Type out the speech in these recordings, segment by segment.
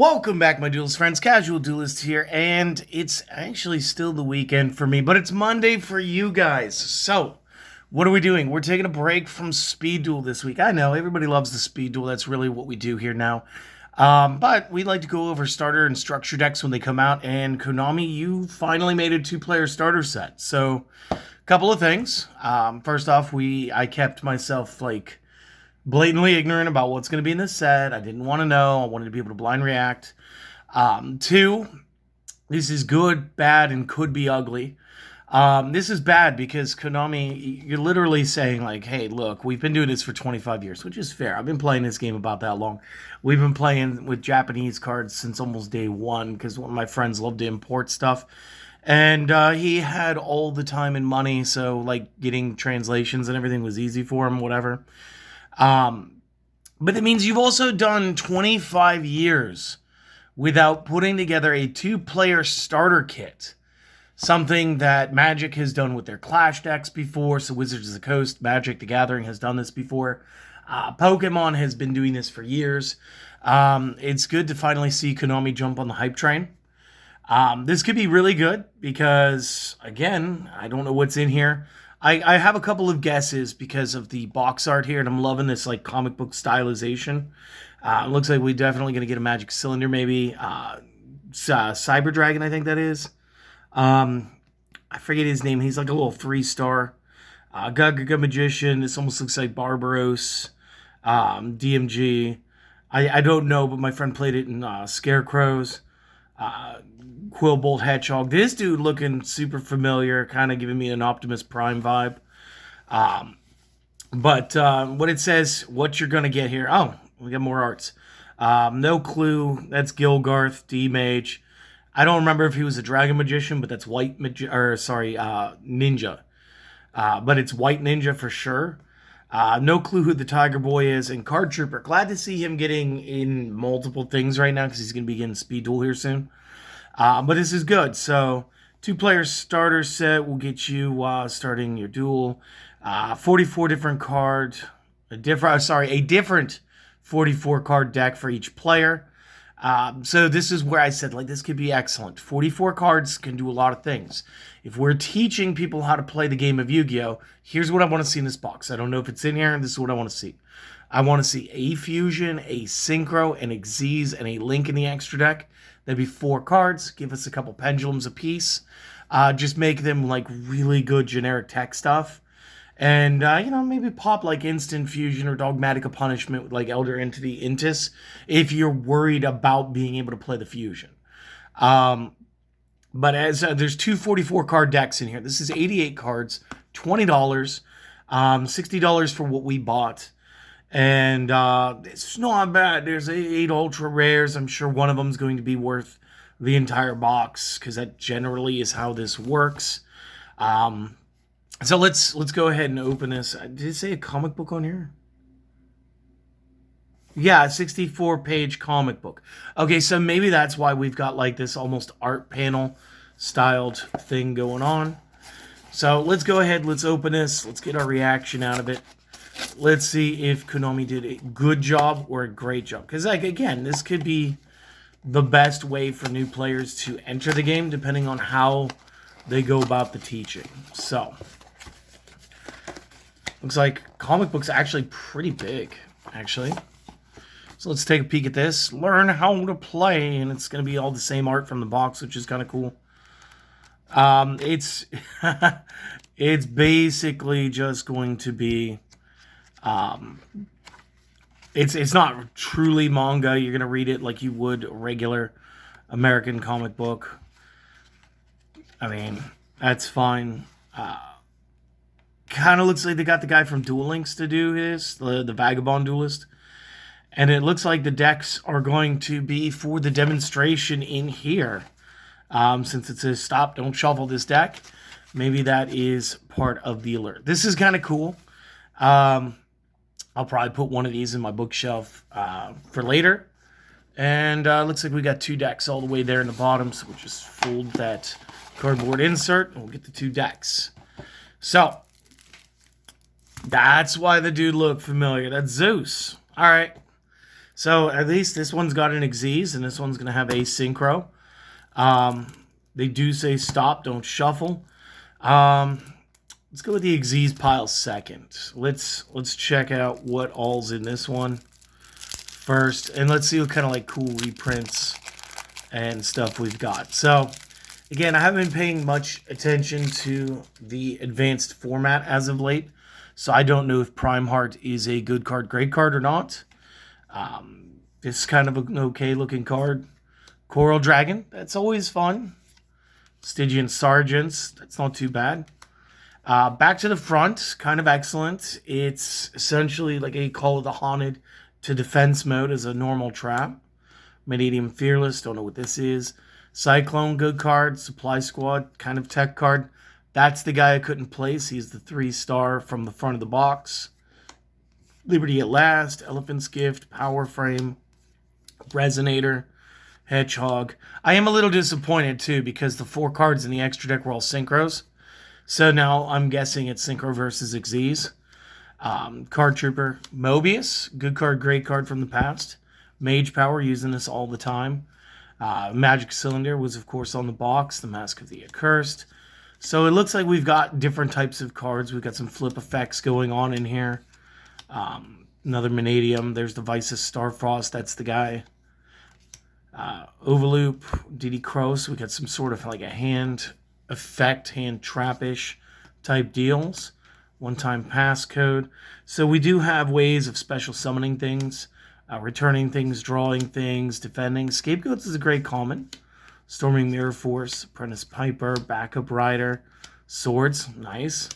Welcome back, my duelist friends. Casual Duelist here, and it's actually still the weekend for me, but it's Monday for you guys. So, what are we doing? We're taking a break from Speed Duel this week. I know, everybody loves the Speed Duel. That's really what we do here now. But we like to go over starter and structure decks when they come out, and Konami, you finally made a two-player starter set. So, a couple of things. First off, I kept myself, blatantly ignorant about what's going to be in this set. I didn't want to know. I wanted to be able to blind react. Two, this is good, bad, and could be ugly. This is bad because Konami, you're literally saying hey, look, we've been doing this for 25 years, which is fair. I've been playing this game about that long. We've been playing with Japanese cards since almost day one because one of my friends loved to import stuff. And he had all the time and money, so getting translations and everything was easy for him, whatever. But it means you've also done 25 years without putting together a two-player starter kit. Something that Magic has done with their Clash decks before. So Wizards of the Coast, Magic the Gathering has done this before. Pokemon has been doing this for years. It's good to finally see Konami jump on the hype train. This could be really good because, again, I don't know what's in here. I have a couple of guesses because of the box art here, and I'm loving this comic book stylization. It looks like we're definitely going to get a Magic Cylinder, maybe. Cyber Dragon, I think that is. I forget his name. He's like a little 3-star. Gaga Magician. This almost looks like Barbaros. DMG. I don't know, but my friend played it in Scarecrows. Quillbolt Hedgehog. This dude looking super familiar, kind of giving me an Optimus Prime vibe. But what it says, what you're going to get here. Oh, we got more arts. No clue. That's Gilgarth, D-Mage. I don't remember if he was a Dragon Magician, but that's Ninja. But it's White Ninja for sure. No clue who the Tiger Boy is. And Card Trooper. Glad to see him getting in multiple things right now because he's going to be getting Speed Duel here soon. But this is good. So, two-player starter set will get you starting your duel. 44 different card. A different 44 card deck for each player. So this is where I said, this could be excellent. 44 cards can do a lot of things. If we're teaching people how to play the game of Yu-Gi-Oh!, here's what I want to see in this box. I don't know if it's in here, and this is what I want to see. I want to see a Fusion, a Synchro, an Xyz, and a Link in the extra deck. That'd be 4 cards. Give us a couple pendulums apiece. Just make them really good generic tech stuff. And, maybe pop Instant Fusion or Dogmatic Punishment with Elder Entity Intis if you're worried about being able to play the Fusion. But as there's two 44 card decks in here. This is 88 cards, $20, $60 for what we bought. And it's not bad. There's 8 ultra rares. I'm sure one of them is going to be worth the entire box because that generally is how this works. So let's go ahead and open this. Did it say a comic book on here? Yeah, a 64-page comic book. Okay, so maybe that's why we've got this almost art panel styled thing going on. So let's go ahead. Let's open this. Let's get our reaction out of it. Let's see if Konami did a good job or a great job. Because, again, this could be the best way for new players to enter the game, depending on how they go about the teaching. So, looks like comic book's actually pretty big, actually. So let's take a peek at this. Learn how to play, and it's going to be all the same art from the box, which is kind of cool. It's it's basically just going to be... It's not truly manga. You're gonna read it like you would a regular American comic book. I mean, that's fine. Kind of looks like they got the guy from Duel Links to do this, the Vagabond Duelist. And it looks like the decks are going to be for the demonstration in here. Since it says stop, don't shuffle this deck. Maybe that is part of the alert. This is kind of cool. I'll probably put one of these in my bookshelf for later. And looks like we got 2 decks all the way there in the bottom. So we'll just fold that cardboard insert and we'll get the 2 decks. So, that's why the dude looked familiar. That's Zeus. All right. So at least this one's got an Xyz, and this one's going to have a synchro. They do say stop, don't shuffle. Let's go with the Xyz pile second. Let's check out what all's in this one first, and let's see what kind of like cool reprints and stuff we've got. So again, I haven't been paying much attention to the advanced format as of late, so I don't know if Prime Heart is a good card, great card, or not. This is kind of an okay looking card. Coral Dragon, that's always fun. Stygian Sergeants, that's not too bad. Back to the front, kind of excellent. It's essentially like a Call of the Haunted to defense mode as a normal trap. Vanadium Fearless, don't know what this is. Cyclone, good card. Supply Squad, kind of tech card. That's the guy I couldn't place. He's the 3-star from the front of the box. Liberty at Last, Elephant's Gift, Power Frame, Resonator, Hedgehog. I am a little disappointed too because the 4 cards in the extra deck were all synchros. So now I'm guessing it's synchro versus Xyz. Card Trooper, Mobius, good card, great card from the past. Mage Power, using this all the time. Magic Cylinder was of course on the box. The Mask of the Accursed. So it looks like we've got different types of cards. We've got some flip effects going on in here. Another Vanadium. There's the Vices Starfrost. That's the guy. Overloop, DD Cross. We got some sort of like a hand effect, hand trappish type deals. One-time passcode. So we do have ways of special summoning things, returning things, drawing things, defending. Scapegoats is a great common. Storming Mirror Force, Apprentice Piper, Backup Rider, Swords, nice.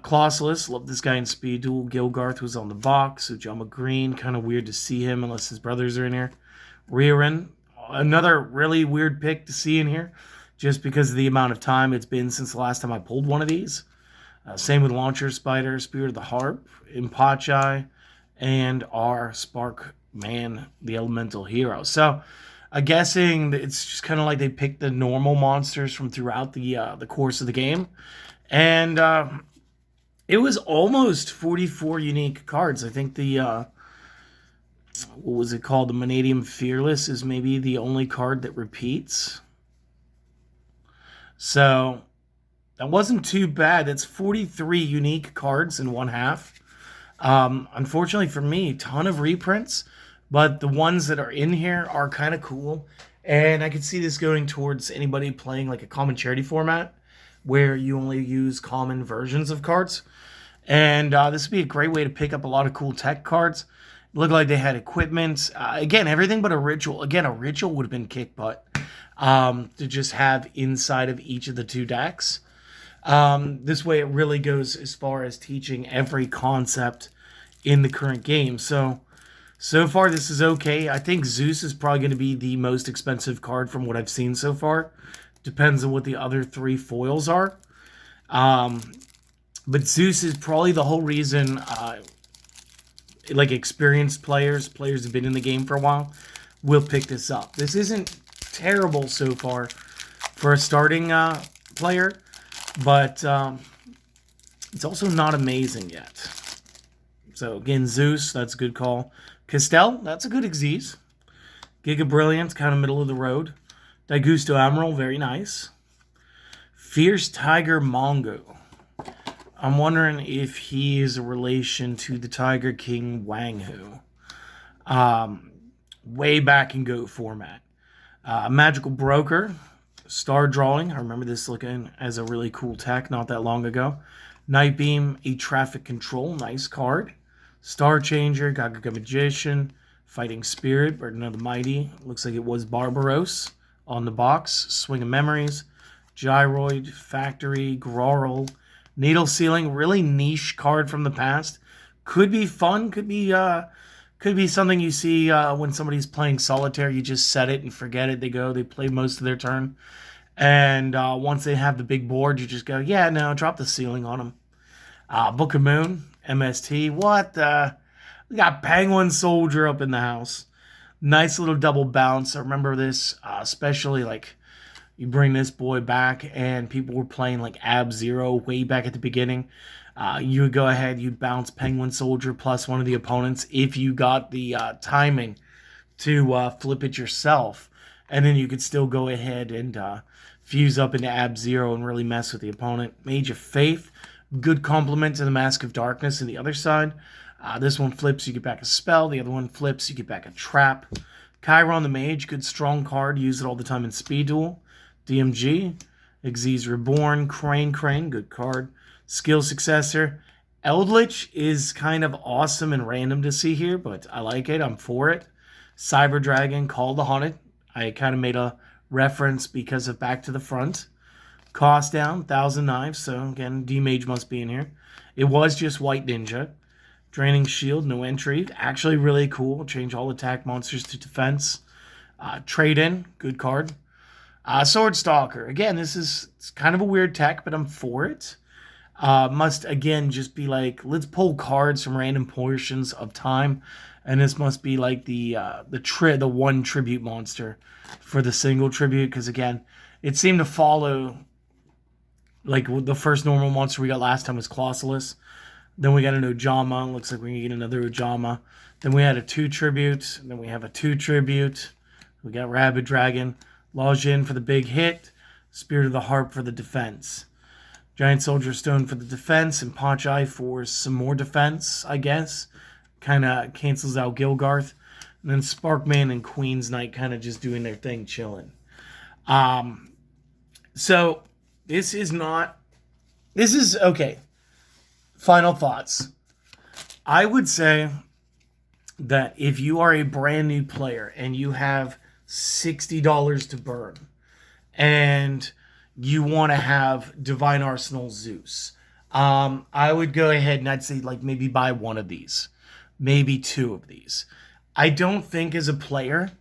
Colossalus, love this guy in Speed Duel. Gilgarth was on the box. Ujama Green, kind of weird to see him unless his brothers are in here. Riordan, another really weird pick to see in here, just because of the amount of time it's been since the last time I pulled one of these. Same with Launcher Spider, Spirit of the Harp, Impachai, and our Spark Man, the Elemental Hero. So I'm guessing that it's just kind of like they picked the normal monsters from throughout the course of the game. And it was almost 44 unique cards. I think the, what was it called? The Vanadium Fearless is maybe the only card that repeats. So that wasn't too bad. That's 43 unique cards in one half. Unfortunately for me, a ton of reprints, but the ones that are in here are kind of cool. And I could see this going towards anybody playing like a common charity format where you only use common versions of cards. And this would be a great way to pick up a lot of cool tech cards. It looked like they had equipment. Again, everything but a ritual. Again, a ritual would have been kick butt to just have inside of each of the 2 decks. This way it really goes as far as teaching every concept in the current game. So far this is okay. I think Zeus is probably going to be the most expensive card from what I've seen so far. Depends on what the other 3 foils are. But Zeus is probably the whole reason, like experienced players who've been in the game for a while, will pick this up. This isn't terrible so far for a starting player, but it's also not amazing yet. So again, Zeus, that's a good call. Castel, that's a good Xyz. Giga Brilliant, kind of middle of the road. Daigusto Admiral, very nice. Fierce Tiger Mongo. I'm wondering if he is a relation to the Tiger King Wang Hu. Way back in GOAT format. Magical Broker. Star Drawing. I remember this looking as a really cool tech not that long ago. Night Beam, a Traffic Control. Nice card. Star Changer. Gagaga Magician. Fighting Spirit. Burden of the Mighty. Looks like it was Barbaros on the box. Swing of Memories. Gyroid. Factory. Grorl. Needle Sealing, really niche card from the past. Could be fun. Could be something you see when somebody's playing solitaire. You just set it and forget it. They play most of their turn. And once they have the big board, you just go, yeah, no, drop the ceiling on them. Book of Moon, MST. What the? We got Penguin Soldier up in the house. Nice little double bounce. I remember this, especially like you bring this boy back and people were playing like Ab-Zero way back at the beginning. You would go ahead, you'd bounce Penguin Soldier plus one of the opponents if you got the timing to flip it yourself. And then you could still go ahead and fuse up into Ab Zero and really mess with the opponent. Mage of Faith, good complement to the Mask of Darkness on the other side. This one flips, you get back a spell. The other one flips, you get back a trap. Chiron the Mage, good strong card. Use it all the time in Speed Duel. DMG, Xyz Reborn, Crane, good card. Skill Successor. Eldritch is kind of awesome and random to see here, but I like it. I'm for it. Cyber Dragon, Call the Haunted. I kind of made a reference because of Back to the Front. Cost down, 1,000 Knives. So again, D-Mage must be in here. It was just White Ninja. Draining Shield, no entry. Actually really cool. Change all attack monsters to defense. Trade in, good card. Sword Stalker. Again, it's kind of a weird tech, but I'm for it. Must again just be like, let's pull cards from random portions of time, and this must be like the one tribute monster for the single tribute, because again, it seemed to follow like the first normal monster we got last time was Colossalus. Then we got an Ojama. Looks like we're gonna get another Ojama. Then we had a 2 tribute. Then we have a 2 tribute. We got Rabid Dragon, Lajin for the big hit, Spirit of the Harp for the defense. Giant Soldier Stone for the defense, and Ponchai for some more defense, I guess. Kind of cancels out Gilgarth. And then Sparkman and Queen's Knight kind of just doing their thing, chilling. So, this is okay. Final thoughts. I would say that if you are a brand new player and you have $60 to burn, and you want to have Divine Arsenal Zeus, I would go ahead and I'd say like maybe buy one of these, maybe 2 of these. I don't think as a player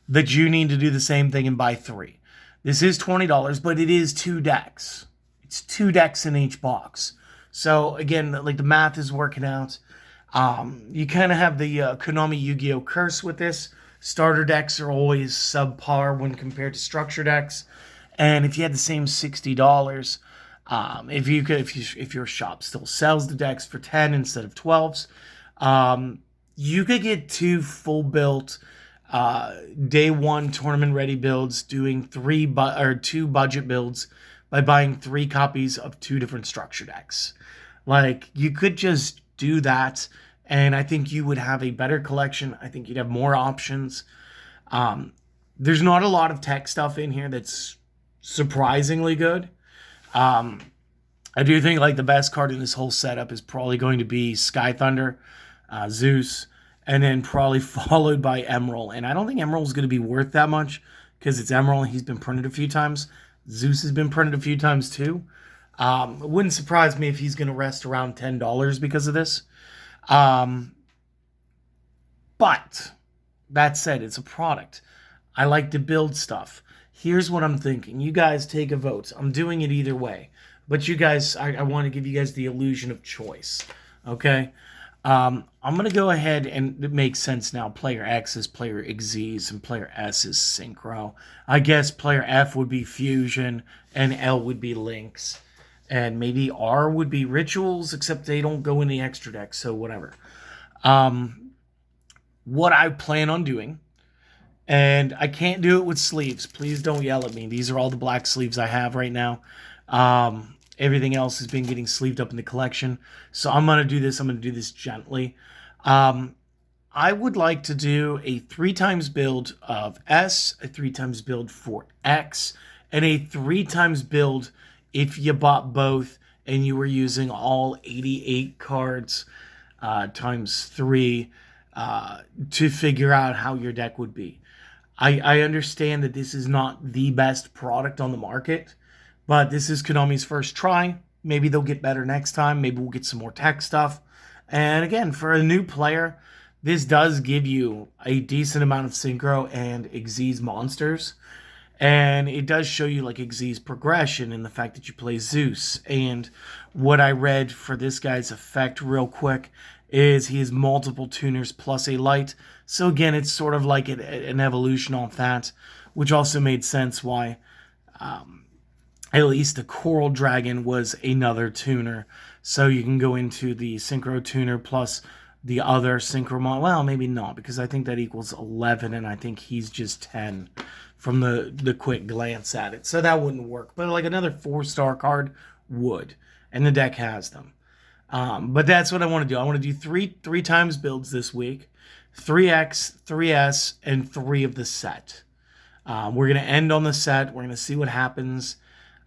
that you need to do the same thing and buy 3. This is $20, but it is 2 decks. It's 2 decks in each box. So again, like the math is working out. You kind of have the Konami Yu-Gi-Oh curse with this. Starter decks are always subpar when compared to structure decks. And if you had the same $60, if your shop still sells the decks for 10 instead of 12s, you could get 2 full built day 1 tournament ready builds, doing 2 budget builds by buying 3 copies of 2 different structure decks. Like, you could just do that, and I think you would have a better collection. I think you'd have more options. There's not a lot of tech stuff in here that's surprisingly good. I do think like the best card in this whole setup is probably going to be Sky Thunder, Zeus, and then probably followed by Emerald. And I don't think Emerald is going to be worth that much because it's Emerald and he's been printed a few times. Zeus has been printed a few times too. It wouldn't surprise me if he's going to rest around $10 because of this. But that said, it's a product. I like to build stuff. Here's what I'm thinking. You guys take a vote. I'm doing it either way. But you guys, I want to give you guys the illusion of choice. Okay? I'm going to go ahead, and it makes sense now. Player X is Player Xyz, and Player S is Synchro. I guess Player F would be Fusion, and L would be Links. And maybe R would be Rituals, except they don't go in the extra deck, so whatever. What I plan on doing, and I can't do it with sleeves. Please don't yell at me. These are all the black sleeves I have right now. Everything else has been getting sleeved up in the collection. So I'm going to do this. I'm going to do this gently. I would like to do a 3 times build of S, a 3 times build for X, and a 3 times build if you bought both and you were using all 88 cards times 3 to figure out how your deck would be. I understand that this is not the best product on the market, but this is Konami's first try. Maybe they'll get better next time. Maybe we'll get some more tech stuff. And again, for a new player, this does give you a decent amount of Synchro and Xyz monsters. And it does show you like Xyz progression and the fact that you play Zeus. And what I read for this guy's effect real quick is he has multiple tuners plus a light. So again, it's sort of like an evolution off that, which also made sense why at least the Coral Dragon was another tuner. So you can go into the Synchro Tuner plus the other Synchro mod. Well, maybe not, because I think that equals 11, and I think he's just 10 from the quick glance at it. So that wouldn't work. But like another 4-star card would, and the deck has them. But that's what I want to do. I want to do three times builds this week. 3X, 3S, and 3 of the set. We're going to end on the set. We're going to see what happens.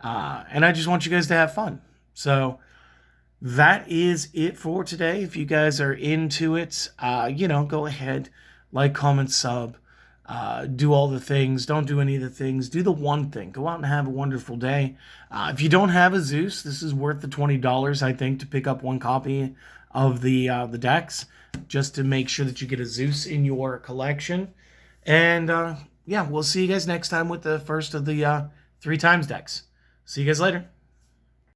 And I just want you guys to have fun. So that is it for today. If you guys are into it, go ahead, like, comment, sub, do all the things. Don't do any of the things. Do the one thing. Go out and have a wonderful day. If you don't have a Zeus, this is worth the $20, I think, to pick up one copy of the decks, just to make sure that you get a Zeus in your collection. And we'll see you guys next time with the first of the 3 times decks. See you guys later.